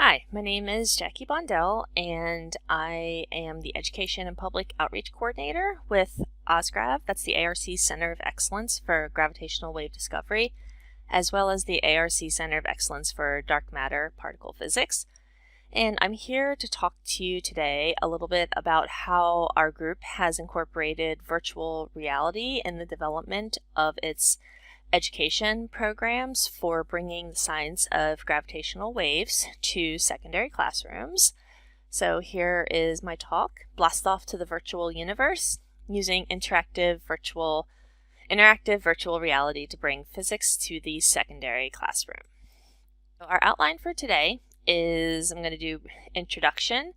Hi, my name is Jackie Bondell, and I am the Education and Public Outreach Coordinator with OZGRAV. That's the ARC Center of Excellence for Gravitational Wave Discovery, as well as the ARC Center of Excellence for Dark Matter Particle Physics. And I'm here to talk to you today a little bit about how our group has incorporated virtual reality in the development of its education programs for bringing the science of gravitational waves to secondary classrooms. So here is my talk, Blast Off to the Virtual Universe, using interactive virtual reality to bring physics to the secondary classroom. So our outline for today is I'm going to do introduction,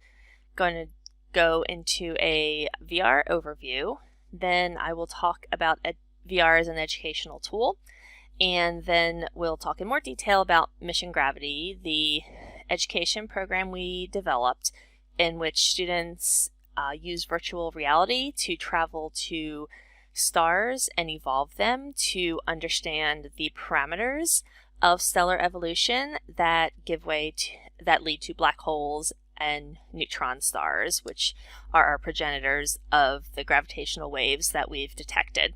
going to go into a VR overview, then I will talk about VR as an educational tool, and then we'll talk in more detail about Mission Gravity, the education program we developed in which students use virtual reality to travel to stars and evolve them to understand the parameters of stellar evolution that that lead to black holes and neutron stars, which are our progenitors of the gravitational waves that we've detected.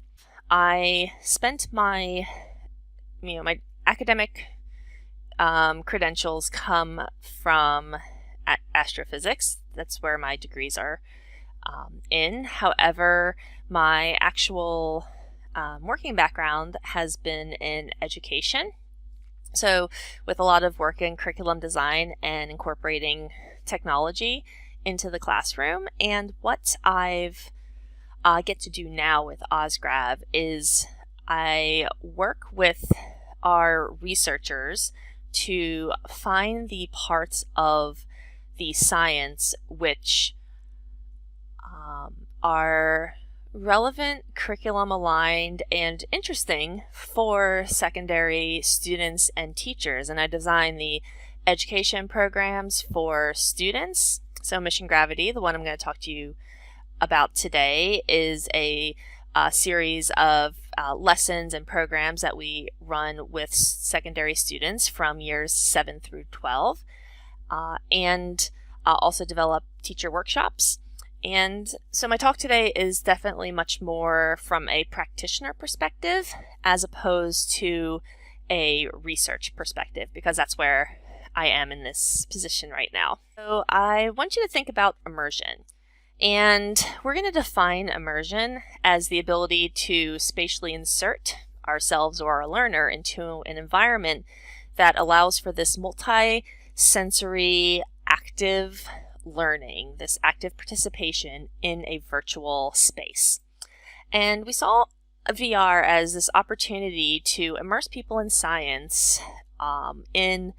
I spent my academic credentials come from astrophysics. That's where my degrees are in. However, my actual working background has been in education. So with a lot of work in curriculum design and incorporating technology into the classroom. And what I've get to do now with OZGRAV is I work with our researchers to find the parts of the science which are relevant, curriculum aligned, and interesting for secondary students and teachers. And I design the education programs for students. So Mission Gravity, the one I'm going to talk to you about today, is a series of lessons and programs that we run with secondary students from years 7 through 12, and also develop teacher workshops. And so my talk today is definitely much more from a practitioner perspective as opposed to a research perspective, because that's where I am in this position right now. So I want you to think about immersion. And we're going to define immersion as the ability to spatially insert ourselves or our learner into an environment that allows for this multi-sensory active learning, this active participation in a virtual space. And we saw VR as this opportunity to immerse people in science in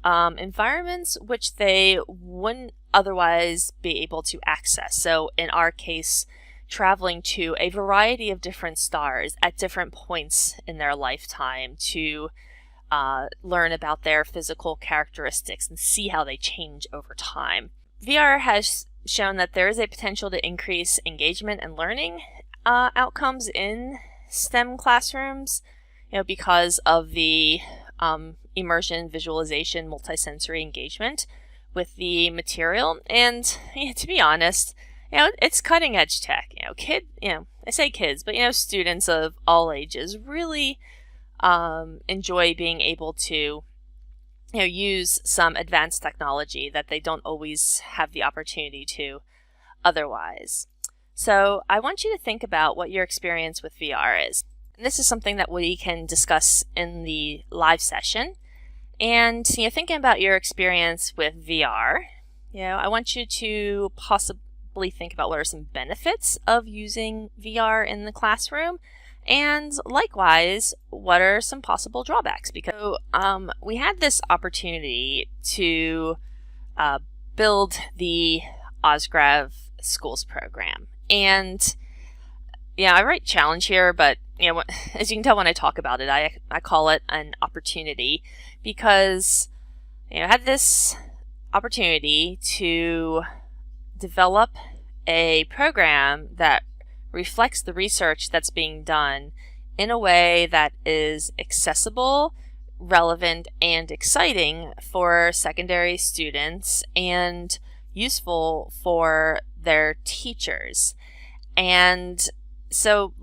environments which they wouldn't otherwise be able to access. So in our case, traveling to a variety of different stars at different points in their lifetime to learn about their physical characteristics and see how they change over time. VR has shown that there is a potential to increase engagement and learning outcomes in STEM classrooms, because of the immersion, visualization, multisensory engagement with the material. And to be honest, it's cutting edge tech. I say kids, but students of all ages really enjoy being able to use some advanced technology that they don't always have the opportunity to otherwise. So I want you to think about what your experience with VR is. And this is something that we can discuss in the live session. And thinking about your experience with VR, I want you to possibly think about what are some benefits of using VR in the classroom, and likewise, what are some possible drawbacks? Because we had this opportunity to build the OZGRAV Schools program, and I write challenge here, but as you can tell when I talk about it, I call it an opportunity, because I had this opportunity to develop a program that reflects the research that's being done in a way that is accessible, relevant and exciting for secondary students and useful for their teachers. And so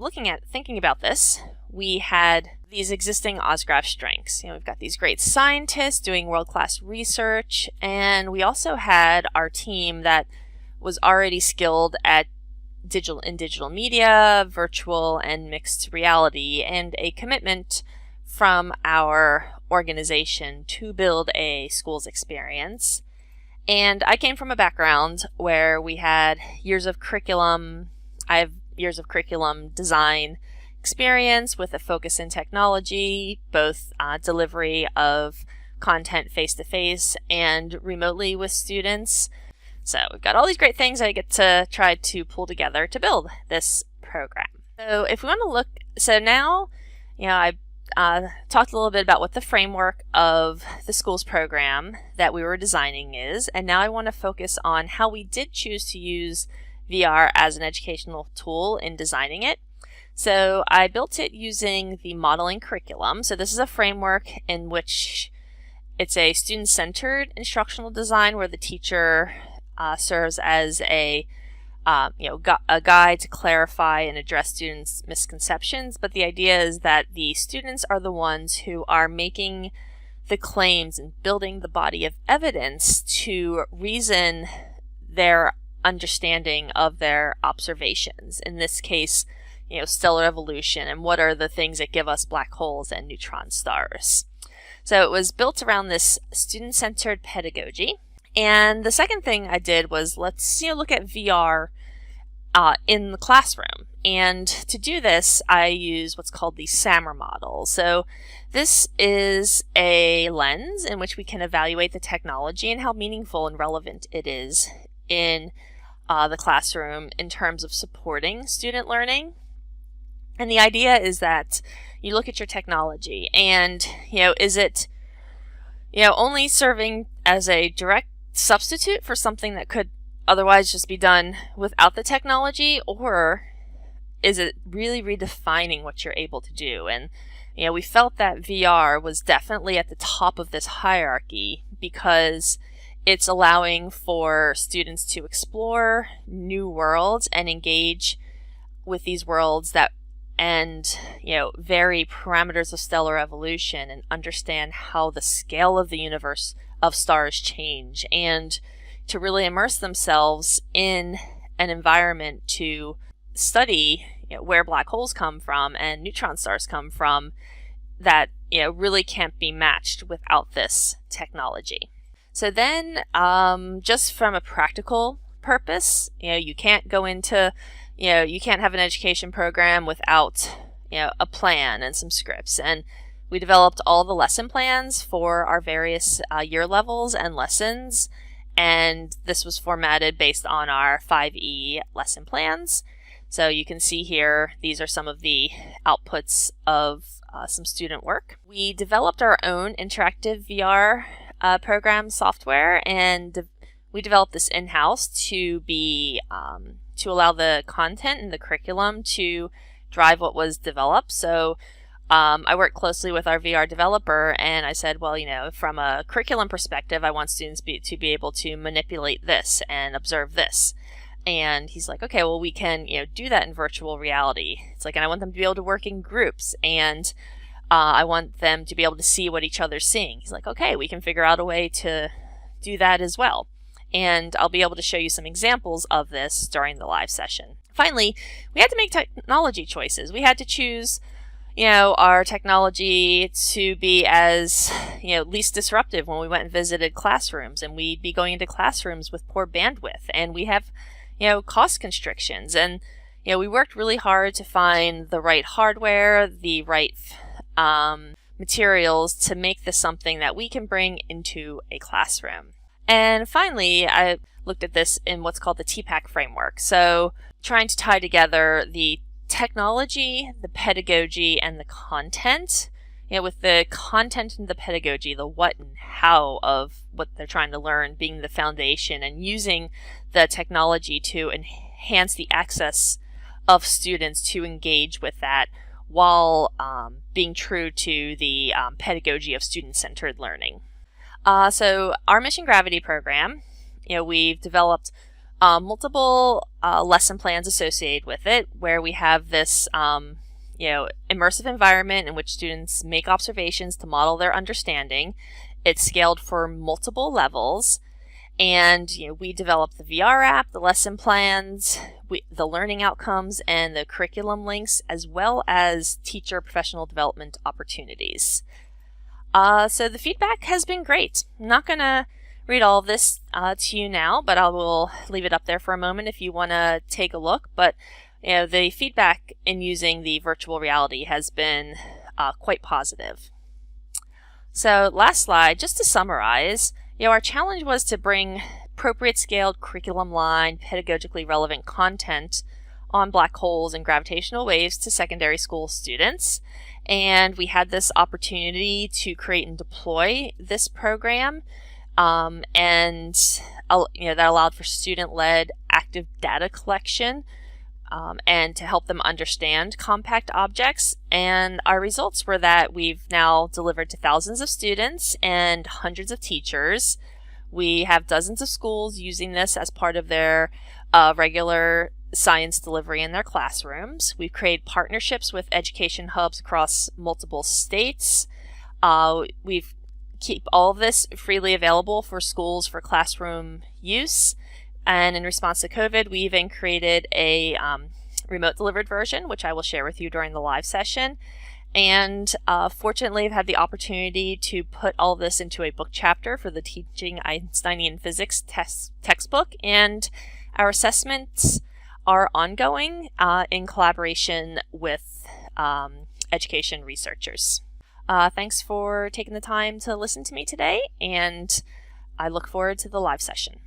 thinking about this, we had these existing OZGRAV strengths. We've got these great scientists doing world-class research, and we also had our team that was already skilled at digital media, virtual and mixed reality, and a commitment from our organization to build a schools experience. And I came from a background where we had years of curriculum. I have years of curriculum design experience with a focus in technology, both delivery of content face-to-face and remotely with students. So we've got all these great things I get to try to pull together to build this program. So if we want to look, so now, I talked a little bit about what the framework of the schools program that we were designing is, and now I want to focus on how we did choose to use VR as an educational tool in designing it. So I built it using the modeling curriculum. So this is a framework in which it's a student-centered instructional design where the teacher serves as a guide to clarify and address students' misconceptions. But the idea is that the students are the ones who are making the claims and building the body of evidence to reason their understanding of their observations. In this case, stellar evolution, and what are the things that give us black holes and neutron stars. So it was built around this student-centered pedagogy. And the second thing I did was let's look at VR in the classroom. And to do this, I use what's called the SAMR model. So this is a lens in which we can evaluate the technology and how meaningful and relevant it is in the classroom in terms of supporting student learning. And the idea is that you look at your technology and, is it, only serving as a direct substitute for something that could otherwise just be done without the technology, or is it really redefining what you're able to do? And, we felt that VR was definitely at the top of this hierarchy because it's allowing for students to explore new worlds and engage with these worlds and vary parameters of stellar evolution and understand how the scale of the universe of stars change, and to really immerse themselves in an environment to study where black holes come from and neutron stars come from that really can't be matched without this technology. So then just from a practical purpose, you can't go into you can't have an education program without, a plan and some scripts. And we developed all the lesson plans for our various year levels and lessons. And this was formatted based on our 5E lesson plans. So you can see here, these are some of the outputs of some student work. We developed our own interactive VR program software, and we developed this in-house to be to allow the content and the curriculum to drive what was developed. So I worked closely with our VR developer, and I said, well, from a curriculum perspective, I want students to be able to manipulate this and observe this. And he's like, okay, well, we can do that in virtual reality. It's like, and I want them to be able to work in groups, and I want them to be able to see what each other's seeing. He's like, okay, we can figure out a way to do that as well. And I'll be able to show you some examples of this during the live session. Finally, we had to make technology choices. We had to choose, our technology to be as, least disruptive when we went and visited classrooms. And we'd be going into classrooms with poor bandwidth. And we have, cost constrictions. And, we worked really hard to find the right hardware, the right materials to make this something that we can bring into a classroom. And finally, I looked at this in what's called the TPAC framework. So trying to tie together the technology, the pedagogy, and the content. With the content and the pedagogy, the what and how of what they're trying to learn being the foundation, and using the technology to enhance the access of students to engage with that while being true to the pedagogy of student-centered learning. So our Mission Gravity program, we've developed multiple lesson plans associated with it, where we have this immersive environment in which students make observations to model their understanding. It's scaled for multiple levels, and we develop the VR app, the lesson plans, the learning outcomes, and the curriculum links, as well as teacher professional development opportunities. So the feedback has been great. I'm not going to read all of this to you now, but I will leave it up there for a moment if you want to take a look. But the feedback in using the virtual reality has been quite positive. So last slide, just to summarize, our challenge was to bring appropriate scaled curriculum-line, pedagogically relevant content on black holes and gravitational waves to secondary school students. And we had this opportunity to create and deploy this program, and that allowed for student-led active data collection and to help them understand compact objects. And our results were that we've now delivered to thousands of students and hundreds of teachers. We have dozens of schools using this as part of their regular science delivery in their classrooms. We've created partnerships with education hubs across multiple states. We've keep all of this freely available for schools for classroom use. And in response to COVID, we even created a remote delivered version, which I will share with you during the live session. And fortunately, I've had the opportunity to put all this into a book chapter for the Teaching Einsteinian Physics textbook. And our assessments are ongoing in collaboration with education researchers. Thanks for taking the time to listen to me today, and I look forward to the live session.